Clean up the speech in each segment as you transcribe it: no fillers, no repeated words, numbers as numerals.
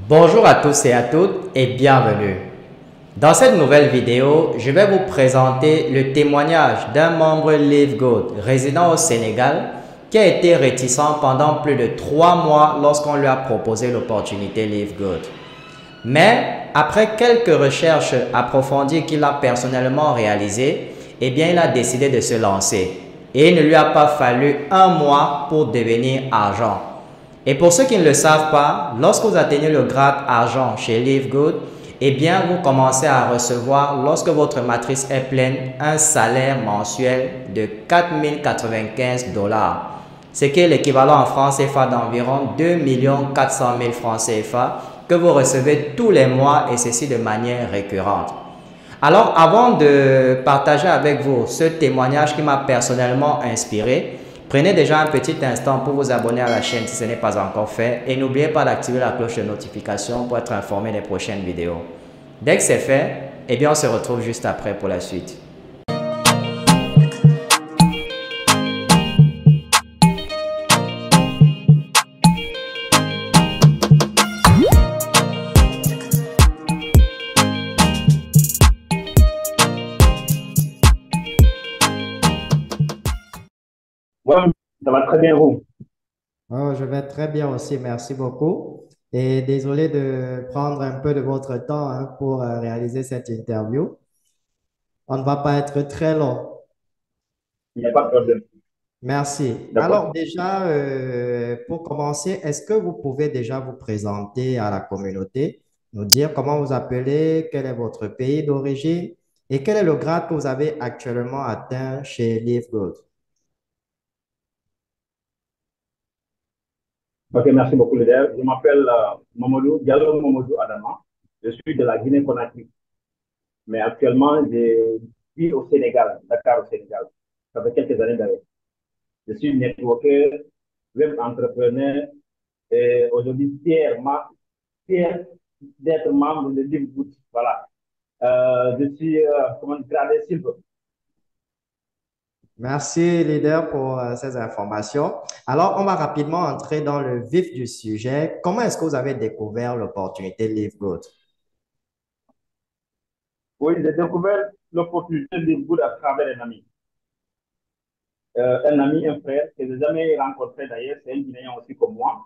Bonjour à tous et à toutes et bienvenue. Dans cette nouvelle vidéo, je vais vous présenter le témoignage d'un membre LiveGood résidant au Sénégal qui a été réticent pendant plus de 3 mois lorsqu'on lui a proposé l'opportunité LiveGood. Mais après quelques recherches approfondies qu'il a personnellement réalisées, eh bien il a décidé de se lancer. Et il ne lui a pas fallu un mois pour devenir argent. Et pour ceux qui ne le savent pas, lorsque vous atteignez le grade argent chez LiveGood, eh bien vous commencez à recevoir, lorsque votre matrice est pleine, un salaire mensuel de 4 095 $, ce qui est l'équivalent en francs CFA d'environ 2 400 000 francs CFA que vous recevez tous les mois et ceci de manière récurrente. Alors, avant de partager avec vous ce témoignage qui m'a personnellement inspiré, prenez déjà un petit instant pour vous abonner à la chaîne si ce n'est pas encore fait et n'oubliez pas d'activer la cloche de notification pour être informé des prochaines vidéos. Dès que c'est fait, eh bien on se retrouve juste après pour la suite. Ouais, ça va très bien, vous. Oh, je vais très bien aussi, merci beaucoup. Et désolé de prendre un peu de votre temps pour réaliser cette interview. On ne va pas être très long. Il n'y a pas de problème. Merci. D'accord. Alors déjà, pour commencer, est-ce que vous pouvez déjà vous présenter à la communauté, nous dire comment vous appelez, quel est votre pays d'origine et quel est le grade que vous avez actuellement atteint chez LiveGood? Ok, merci beaucoup, leader. Je m'appelle Mamadou, Diallo Mamadou Adama. Je suis de la Guinée-Conakry. Mais actuellement, je vis au Sénégal, Dakar au Sénégal. Ça fait quelques années d'ailleurs. Je suis networker, web entrepreneur et aujourd'hui fier d'être membre de LiveGood. Voilà. Je suis comment dire, gradé silver. Merci, leader, pour ces informations. Alors, on va rapidement entrer dans le vif du sujet. Comment est-ce que vous avez découvert l'opportunité LiveGood? Oui, j'ai découvert l'opportunité de LiveGood à travers un ami. Un ami, un frère que je n'ai jamais rencontré d'ailleurs, c'est un Guinéen aussi comme moi,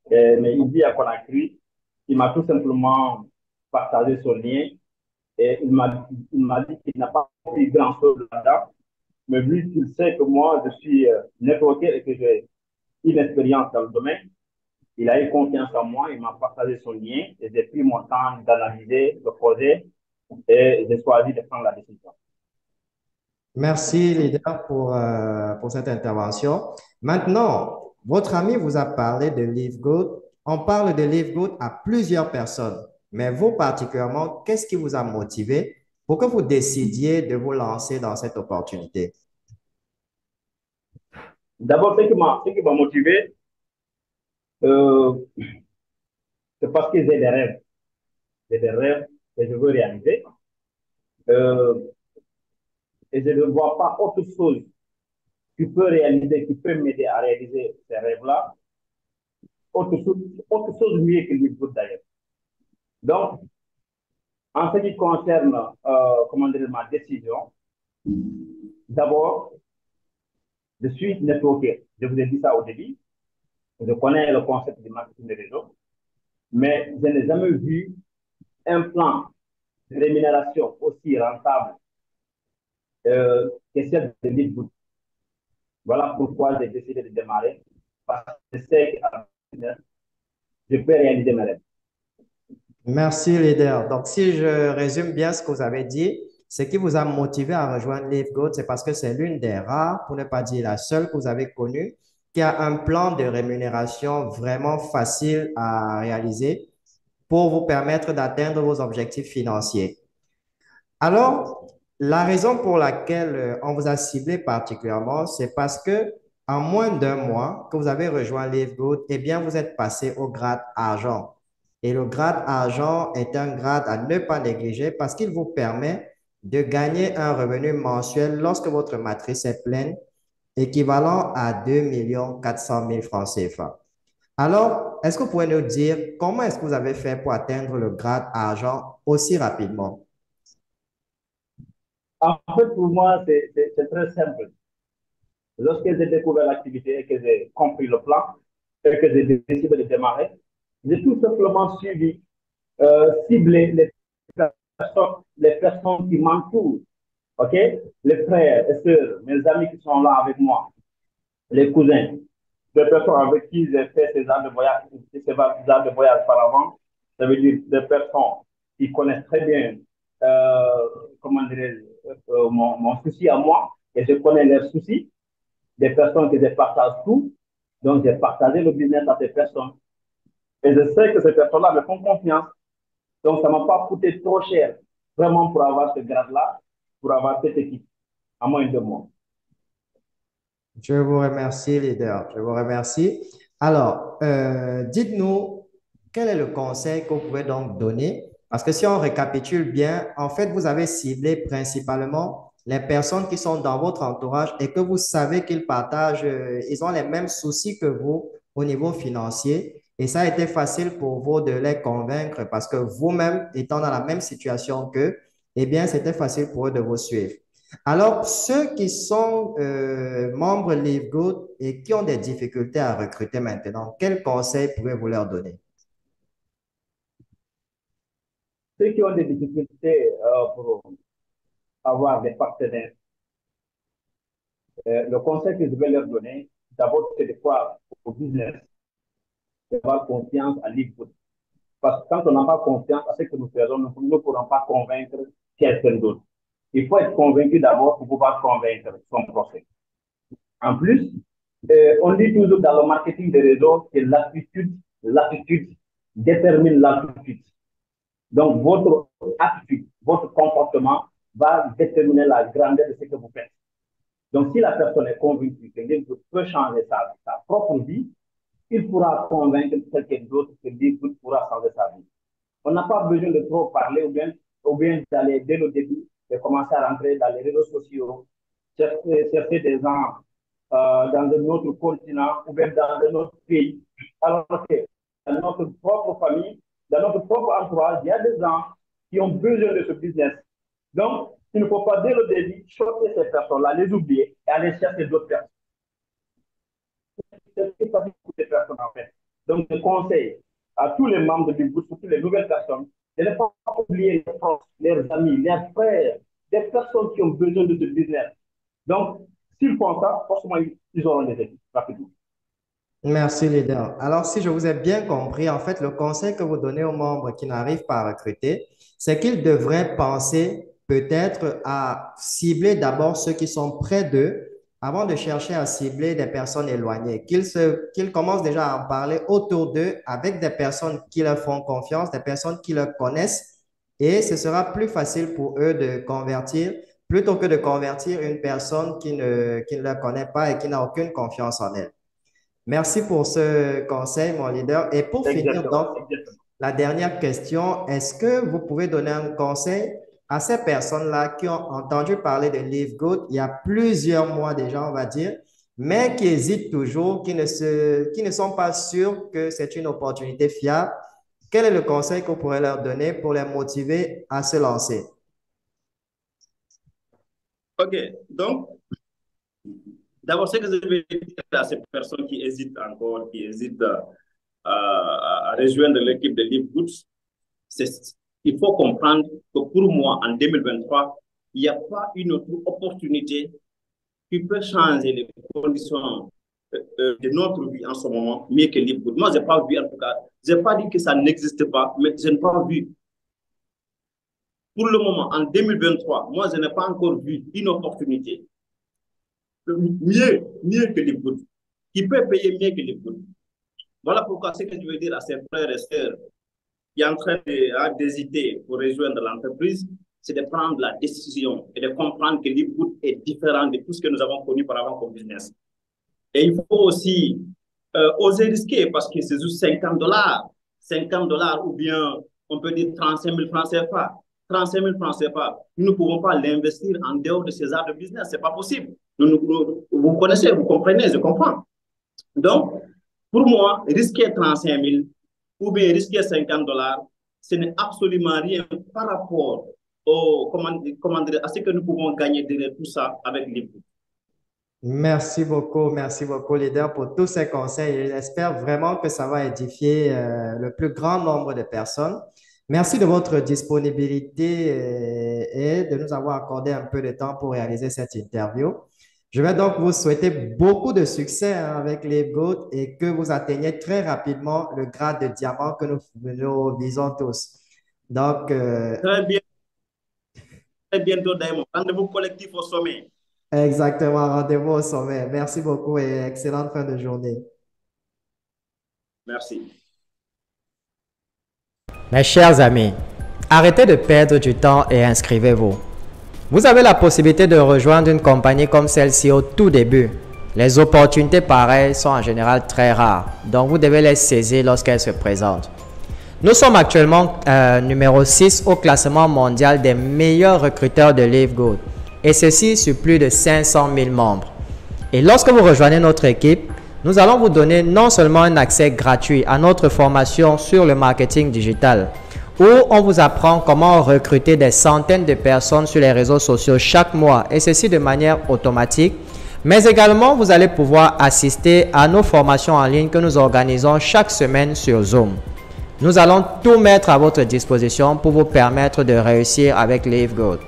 mais il vit à Conakry. Il m'a tout simplement partagé son lien et il m'a dit qu'il n'a pas pris grand-chose là-dedans, mais vu qu'il sait que moi, je suis networker et que j'ai une expérience dans le domaine, il a eu confiance en moi, il m'a partagé son lien et j'ai pris mon temps d'analyser le projet et j'ai choisi de prendre la décision. Merci, leader, pour cette intervention. Maintenant, votre ami vous a parlé de LiveGood. On parle de LiveGood à plusieurs personnes, mais vous particulièrement, qu'est-ce qui vous a motivé pour que vous décidiez de vous lancer dans cette opportunité? D'abord, ce qui m'a motivé, euh, c'est parce que j'ai des rêves. J'ai des rêves que je veux réaliser. Euh, et je ne vois pas autre chose qui peut réaliser, qui peut m'aider à réaliser ces rêves-là, autre chose mieux que l'e-book d'ailleurs. Donc, en ce qui concerne comment dire, ma décision, d'abord, je suis networker. Je vous ai dit ça au début. Je connais le concept du marketing de réseau, mais je n'ai jamais vu un plan de rémunération aussi rentable que celle de l'e-book. Voilà pourquoi j'ai décidé de démarrer, parce que je sais qu'à je peux réaliser mes rêves. Merci, leader. Donc, si je résume bien ce que vous avez dit, ce qui vous a motivé à rejoindre LiveGood, c'est parce que c'est l'une des rares, pour ne pas dire la seule que vous avez connue, qui a un plan de rémunération vraiment facile à réaliser pour vous permettre d'atteindre vos objectifs financiers. Alors, la raison pour laquelle on vous a ciblé particulièrement, c'est parce que en moins d'un mois que vous avez rejoint LiveGood, eh bien, vous êtes passé au grade argent. Et le grade argent est un grade à ne pas négliger parce qu'il vous permet de gagner un revenu mensuel lorsque votre matrice est pleine, équivalent à 2 400 000 francs CFA. Alors, est-ce que vous pouvez nous dire comment est-ce que vous avez fait pour atteindre le grade argent aussi rapidement? En fait, pour moi, c'est très simple. Lorsque j'ai découvert l'activité et que j'ai compris le plan et que j'ai décidé de démarrer, j'ai tout simplement suivi, ciblé les personnes qui m'entourent, ok? Les frères et sœurs, mes amis qui sont là avec moi, les cousins, des personnes avec qui j'ai fait ces arts de voyage par avant, ça veut dire des personnes qui connaissent très bien, euh, comment dirais mon souci à moi, et je connais leurs soucis, des personnes que je partage tout, donc j'ai partagé le business à ces personnes, et je sais que ces personnes-là me font confiance, donc ça ne m'a pas coûté trop cher, vraiment pour avoir ce grade-là, pour avoir cette équipe, à moins de mois. Je vous remercie, leader. Je vous remercie. Alors, dites-nous, quel est le conseil que vous pouvez donc donner? Parce que si on récapitule bien, en fait, vous avez ciblé principalement les personnes qui sont dans votre entourage et que vous savez qu'ils partagent, ils ont les mêmes soucis que vous au niveau financier. Et ça a été facile pour vous de les convaincre parce que vous-même, étant dans la même situation qu'eux, eh bien, c'était facile pour eux de vous suivre. Alors, ceux qui sont membres LiveGood et qui ont des difficultés à recruter maintenant, quels conseils pouvez-vous leur donner? Ceux qui ont des difficultés pour avoir des partenaires, le conseil que je vais leur donner, d'abord, c'est de croire au business, d'avoir confiance en LiveGood. Parce que quand on n'a pas confiance à ce que nous faisons, nous ne pourrons pas convaincre quelqu'un d'autre. Il faut être convaincu d'abord pour pouvoir convaincre son procès. En plus, on dit toujours dans le marketing des réseaux que l'attitude détermine l'attitude. Donc, votre attitude, votre comportement va déterminer la grandeur de ce que vous faites. Donc, si la personne est convaincue que l'Input peut changer sa propre vie, il pourra convaincre quelqu'un d'autre que l'Input pourra changer sa vie. On n'a pas besoin de trop parler ou bien d'aller dès le début, de commencer à rentrer dans les réseaux sociaux, chercher des gens dans un autre continent ou bien dans un autre pays. Alors que dans notre propre famille, dans notre propre entourage, il y a des gens qui ont besoin de ce business. Donc, il ne faut pas dès le début choquer ces personnes-là, les oublier et aller chercher d'autres personnes. C'est ce qui s'agit pour ces personnes en fait. Donc, je conseille à tous les membres du groupe, surtout les nouvelles personnes, de ne pas oublier leurs proches, leurs amis, leurs frères, des personnes qui ont besoin de ce business. Donc, s'ils font ça, forcément, ils auront des équipes rapidement. Merci, leader. Alors, si je vous ai bien compris, en fait, le conseil que vous donnez aux membres qui n'arrivent pas à recruter, c'est qu'ils devraient penser peut-être à cibler d'abord ceux qui sont près d'eux avant de chercher à cibler des personnes éloignées. Qu'ils commencent déjà à en parler autour d'eux avec des personnes qui leur font confiance, des personnes qui leur connaissent, et ce sera plus facile pour eux de convertir plutôt que de convertir une personne qui ne leur connaît pas et qui n'a aucune confiance en elle. Merci pour ce conseil, mon leader. Et pour finir, Exactement, donc, exactement. la dernière question, est-ce que vous pouvez donner un conseil à ces personnes-là qui ont entendu parler de LiveGood il y a plusieurs mois déjà, on va dire, mais qui hésitent toujours, qui ne sont pas sûrs que c'est une opportunité fiable? Quel est le conseil que vous pourrez leur donner pour les motiver à se lancer? OK. Donc, d'abord, ce que je vais dire à ces personnes qui hésitent encore, qui hésitent à rejoindre l'équipe de Live Goods, c'est qu'il faut comprendre que pour moi, en 2023, il n'y a pas une autre opportunité qui peut changer les conditions de notre vie en ce moment mieux que Live Goods. Moi, je n'ai pas vu, en tout cas, je n'ai pas dit que ça n'existe pas, mais je n'ai pas vu. Pour le moment, en 2023, moi, je n'ai pas encore vu une opportunité mieux que les gouttes, qui peut payer mieux que les gouttes. Voilà pourquoi ce que je veux dire à ses frères et sœurs qui sont en train d'hésiter pour rejoindre l'entreprise, c'est de prendre la décision et de comprendre que l'e-book est différent de tout ce que nous avons connu par avant comme business. Et il faut aussi oser risquer parce que c'est juste 50 dollars ou bien on peut dire 35 000 francs CFA. 35 000 francs CFA, nous ne pouvons pas l'investir en dehors de ces arts de business, ce n'est pas possible. Vous connaissez, vous comprenez, je comprends. Donc, Pour moi, risquer 35 000 ou bien risquer $50, ce n'est absolument rien par rapport à ce que nous pouvons gagner derrière tout ça avec les coûts. Merci beaucoup, leader, pour tous ces conseils. Et j'espère vraiment que ça va édifier le plus grand nombre de personnes. Merci de votre disponibilité et de nous avoir accordé un peu de temps pour réaliser cette interview. Je vais donc vous souhaiter beaucoup de succès avec LiveGoat et que vous atteigniez très rapidement le grade de diamant que nous visons tous. Donc, très bien. Très bientôt, Diamond. Rendez-vous collectif au sommet. Exactement, rendez-vous au sommet. Merci beaucoup et excellente fin de journée. Merci. Mes chers amis, arrêtez de perdre du temps et inscrivez-vous. Vous avez la possibilité de rejoindre une compagnie comme celle-ci au tout début. Les opportunités pareilles sont en général très rares, donc vous devez les saisir lorsqu'elles se présentent. Nous sommes actuellement numéro 6 au classement mondial des meilleurs recruteurs de LiveGoat, et ceci sur plus de 500 000 membres. Et lorsque vous rejoignez notre équipe, nous allons vous donner non seulement un accès gratuit à notre formation sur le marketing digital, où on vous apprend comment recruter des centaines de personnes sur les réseaux sociaux chaque mois, et ceci de manière automatique. Mais également, vous allez pouvoir assister à nos formations en ligne que nous organisons chaque semaine sur Zoom. Nous allons tout mettre à votre disposition pour vous permettre de réussir avec LiveGoat.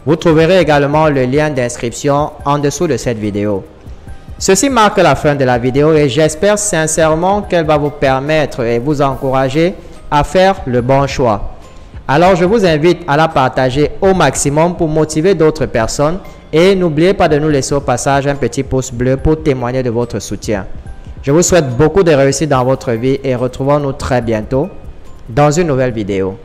Vous trouverez également le lien d'inscription en dessous de cette vidéo. Ceci marque la fin de la vidéo et j'espère sincèrement qu'elle va vous permettre et vous encourager à faire le bon choix. Alors je vous invite à la partager au maximum pour motiver d'autres personnes et n'oubliez pas de nous laisser au passage un petit pouce bleu pour témoigner de votre soutien. Je vous souhaite beaucoup de réussite dans votre vie et retrouvons-nous très bientôt dans une nouvelle vidéo.